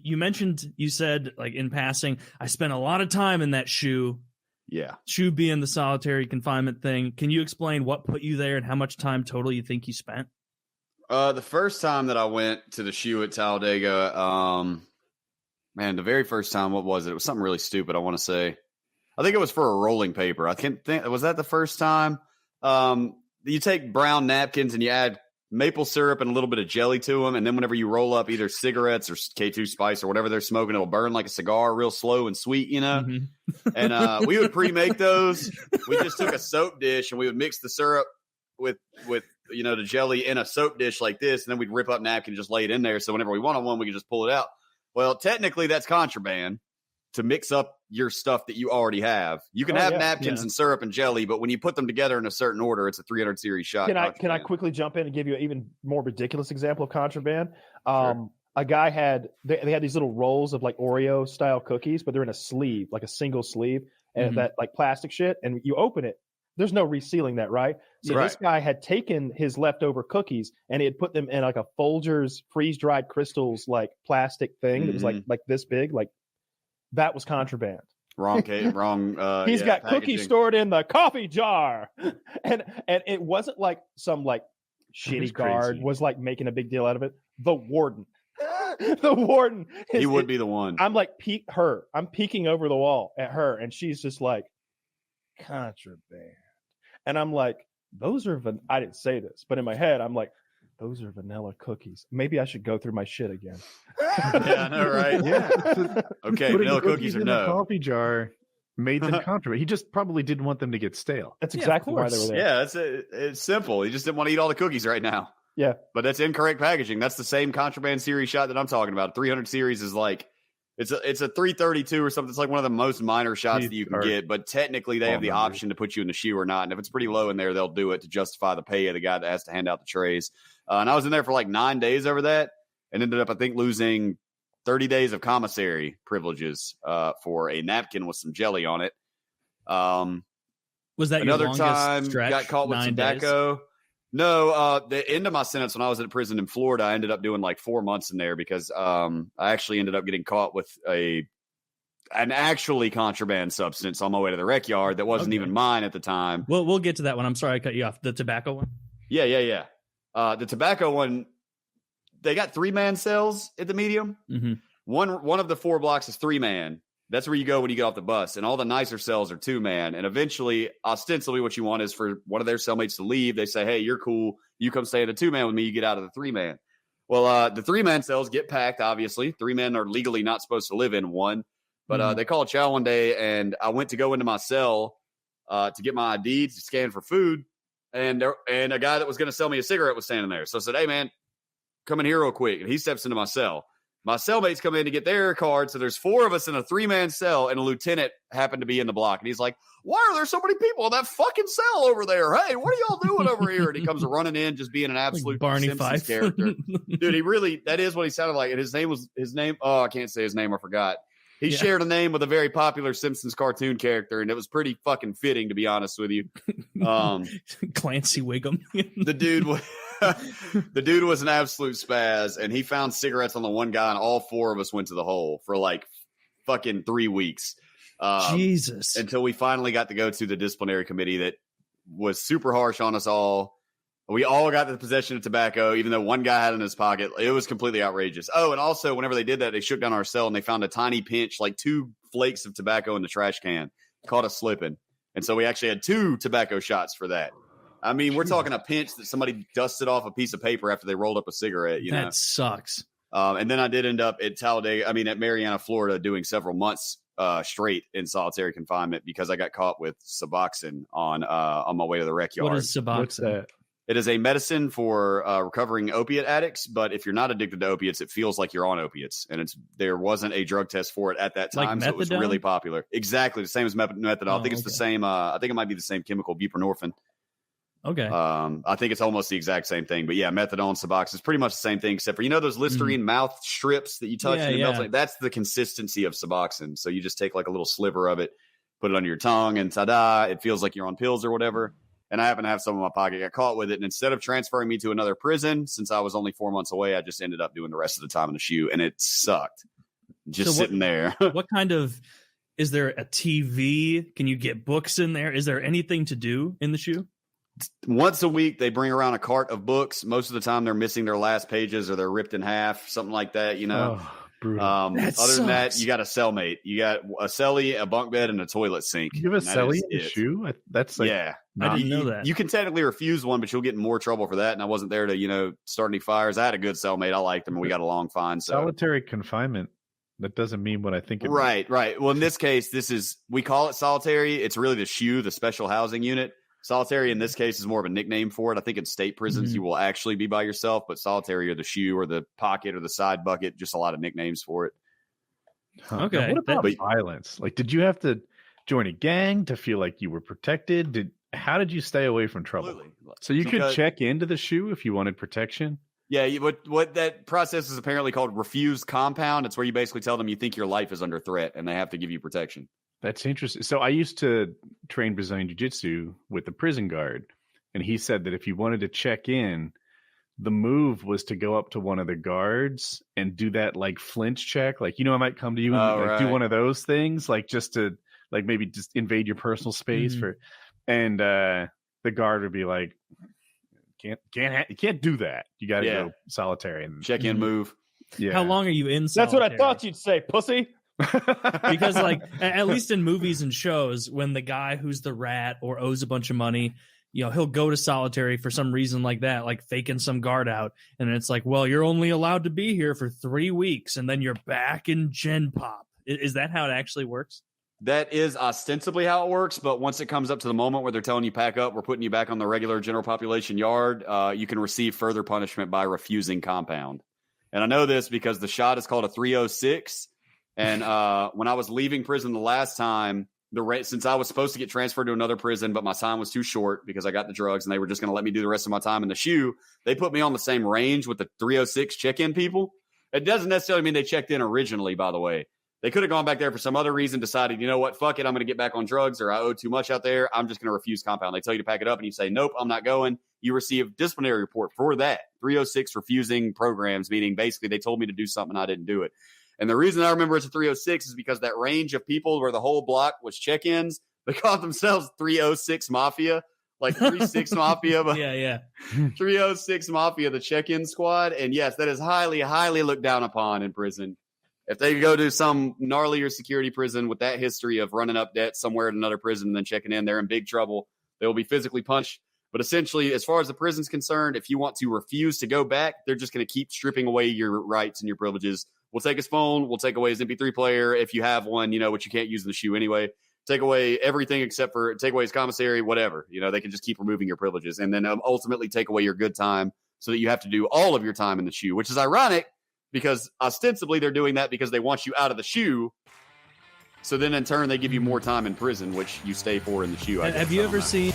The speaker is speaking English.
you mentioned, you said like in passing, I spent a lot of time in that SHU. Yeah. SHU being the solitary confinement thing. Can you explain what put you there and how much time total you think you spent? The first time that I went to the SHU at Talladega, man, the very first time, what was it? It was something really stupid, I want to say. I think it was for a rolling paper. I can't think. Was that the first time? You take brown napkins and you add maple syrup and a little bit of jelly to them, and then whenever you roll up either cigarettes or K2 Spice or whatever they're smoking, it'll burn like a cigar, real slow and sweet, you know? Mm-hmm. And we would pre-make those. We just took a soap dish and we would mix the syrup with the jelly in a soap dish like this, and then we'd rip up napkin and just lay it in there, so whenever we wanted one, we could just pull it out. Well, technically, that's contraband to mix up your stuff that you already have. You can have napkins and syrup and jelly, but when you put them together in a certain order, it's a 300 series shot. Can I quickly jump in and give you an even more ridiculous example of contraband? Sure. A guy had these little rolls of like Oreo style cookies, but they're in a sleeve, like a single sleeve, and that like plastic shit. And you open it, there's no resealing that, right? So this guy had taken his leftover cookies and he had put them in like a Folgers freeze dried crystals like plastic thing that was like this big, like. That was contraband. Wrong. He's got packaging. Cookies stored in the coffee jar, and it wasn't like some like shitty guard was like making a big deal out of it. The warden, he would be the one. I'm like I'm peeking over the wall at her, and she's just like contraband, and I'm like, those are. I didn't say this, but in my head, I'm like, those are vanilla cookies. Maybe I should go through my shit again. Yeah, I know, right? Yeah. Okay, vanilla cookies are no. A coffee jar made them contraband. He just probably didn't want them to get stale. That's exactly why they were there. Yeah, it's simple. He just didn't want to eat all the cookies right now. Yeah. But that's incorrect packaging. That's the same contraband series shot that I'm talking about. 300 series is like, it's a 332 or something. It's like one of the most minor shots that you can get, but technically they have the option to put you in the SHU or not. And if it's pretty low in there, they'll do it to justify the pay of the guy that has to hand out the trays. And I was in there for like 9 days over that and ended up, I think, losing 30 days of commissary privileges for a napkin with some jelly on it. Was that another your time? Stretch, got caught with tobacco. Days? No, the end of my sentence when I was in prison in Florida, I ended up doing like 4 months in there because I actually ended up getting caught with an actually contraband substance on my way to the rec yard that wasn't even mine at the time. Well, we'll get to that one. I'm sorry I cut you off. The tobacco one? Yeah. The tobacco one, they got 3-man cells at the medium. Mm-hmm. One of the 4 blocks is 3-man. That's where you go when you get off the bus. And all the nicer cells are 2-man. And eventually, ostensibly, what you want is for one of their cellmates to leave. They say, hey, you're cool. You come stay at a 2-man with me. You get out of the 3-man. Well, the 3-man cells get packed, obviously. 3 men are legally not supposed to live in one. But they called chow one day, and I went to go into my cell to get my ID to scan for food. And a guy that was going to sell me a cigarette was standing there. So I said, hey, man, come in here real quick. And he steps into my cell. My cellmates come in to get their card. So there's 4 of us in a 3-man cell, and a lieutenant happened to be in the block. And he's like, why are there so many people in that fucking cell over there? Hey, what are y'all doing over here? And he comes running in, just being an absolute like Barney Simpsons Fife character. Dude, that is what he sounded like. And his name. Oh, I can't say his name. I forgot. He shared a name with a very popular Simpsons cartoon character, and it was pretty fucking fitting, to be honest with you. Clancy Wiggum. The dude was an absolute spaz, and he found cigarettes on the one guy, and all 4 of us went to the hole for like fucking 3 weeks. Jesus. Until we finally got to go to the disciplinary committee that was super harsh on us all. We all got the possession of tobacco, even though one guy had it in his pocket. It was completely outrageous. Oh, and also, whenever they did that, they shook down our cell and they found a tiny pinch, like 2 flakes of tobacco in the trash can. Caught us slipping. And so we actually had 2 tobacco shots for that. I mean, we're talking a pinch that somebody dusted off a piece of paper after they rolled up a cigarette. That sucks. And then I did end up at at Marianna, Florida, doing several months straight in solitary confinement because I got caught with Suboxone on my way to the rec yard. What is Suboxone? What's that? It is a medicine for recovering opiate addicts, but if you're not addicted to opiates, it feels like you're on opiates. And there wasn't a drug test for it at that time, like so it was really popular. Exactly, the same as methadone. I think it's the same. I think it might be the same chemical, buprenorphine. Okay. I think it's almost the exact same thing. But yeah, methadone, Suboxone is pretty much the same thing, except for, those Listerine mouth strips that you touch and it melts. Like, that's the consistency of Suboxone. So you just take like a little sliver of it, put it under your tongue, and ta-da, it feels like you're on pills or whatever. And I happen to have some in my pocket, got caught with it. And instead of transferring me to another prison, since I was only 4 months away, I just ended up doing the rest of the time in the SHU, and it sucked. just So what- sitting there. What kind of is there a TV? Can you get books in there? Is there anything to do in the SHU? Once a week, they bring around a cart of books. Most of the time, they're missing their last pages or they're ripped in half, something like that. You know. Oh, brutal. Other than that, you got a cellmate. You got a cellie, a bunk bed, and a toilet sink. you have a And that celly is in the it. SHU? That's like, Yeah. I didn't know that. You can technically refuse one, but you'll get in more trouble for that. And I wasn't there to, start any fires. I had a good cellmate. I liked him, and we got along fine. So solitary confinement. That doesn't mean what I think it means. right. Well, in this case, we call it solitary. It's really the SHU, the special housing unit. Solitary in this case is more of a nickname for it. I think in state prisons you will actually be by yourself, but solitary or the SHU or the pocket or the side bucket, just a lot of nicknames for it. Huh. Okay. Now, what about But- violence? Like, did you have to join a gang to feel like you were protected? How did you stay away from trouble? Absolutely. So you could Because- check into the SHU if you wanted protection. Yeah, what that process is apparently called refused compound. It's where you basically tell them you think your life is under threat and they have to give you protection. That's interesting. So I used to train Brazilian Jiu-Jitsu with the prison guard, and he said that if you wanted to check in, the move was to go up to one of the guards and do that like flinch check. Like, I might come to you and do right. one of those things, like just to like maybe just invade your personal space and the guard would be like, you can't do that. You got to go solitary and Check in, move. Yeah. How long are you in? That's what I solitary? thought you'd say, pussy. Because like at least in movies and shows, when the guy who's the rat or owes a bunch of money, he'll go to solitary for some reason like that, like faking some guard out, and it's like, well, you're only allowed to be here for 3 weeks and then you're back in Gen Pop. Is that how it actually works? That is ostensibly how it works, but once it comes up to the moment where they're telling you pack up, we're putting you back on the regular general population yard, you can receive further punishment by refusing compound. And I know this because the shot is called a 306. And when I was leaving prison the last time, since I was supposed to get transferred to another prison, but my time was too short because I got the drugs and they were just going to let me do the rest of my time in the SHU, they put me on the same range with the 306 check-in people. It doesn't necessarily mean they checked in originally, by the way. They could have gone back there for some other reason, decided, you know what, fuck it, I'm going to get back on drugs or I owe too much out there. I'm just going to refuse compound. They tell you to pack it up and you say, nope, I'm not going. You receive a disciplinary report for that. 306 refusing programs, meaning basically they told me to do something and I didn't do it. And the reason I remember it's a 306 is because that range of people where the whole block was check-ins, they called themselves 306 Mafia, like 36 Mafia, but Yeah. 306 Mafia, the check-in squad. And yes, that is highly, highly looked down upon in prison. If they go to some gnarlier security prison with that history of running up debt somewhere at another prison and then checking in, they're in big trouble. They will be physically punched. But essentially, as far as the prison's concerned, if you want to refuse to go back, they're just going to keep stripping away your rights and your privileges. We'll take his phone. We'll take away his MP3 player if you have one, which you can't use in the SHU anyway. Take away everything except for take away his commissary, whatever. They can just keep removing your privileges and then ultimately take away your good time so that you have to do all of your time in the SHU, which is ironic because ostensibly they're doing that because they want you out of the SHU. So then in turn, they give you more time in prison, which you stay for in the SHU. Have you ever seen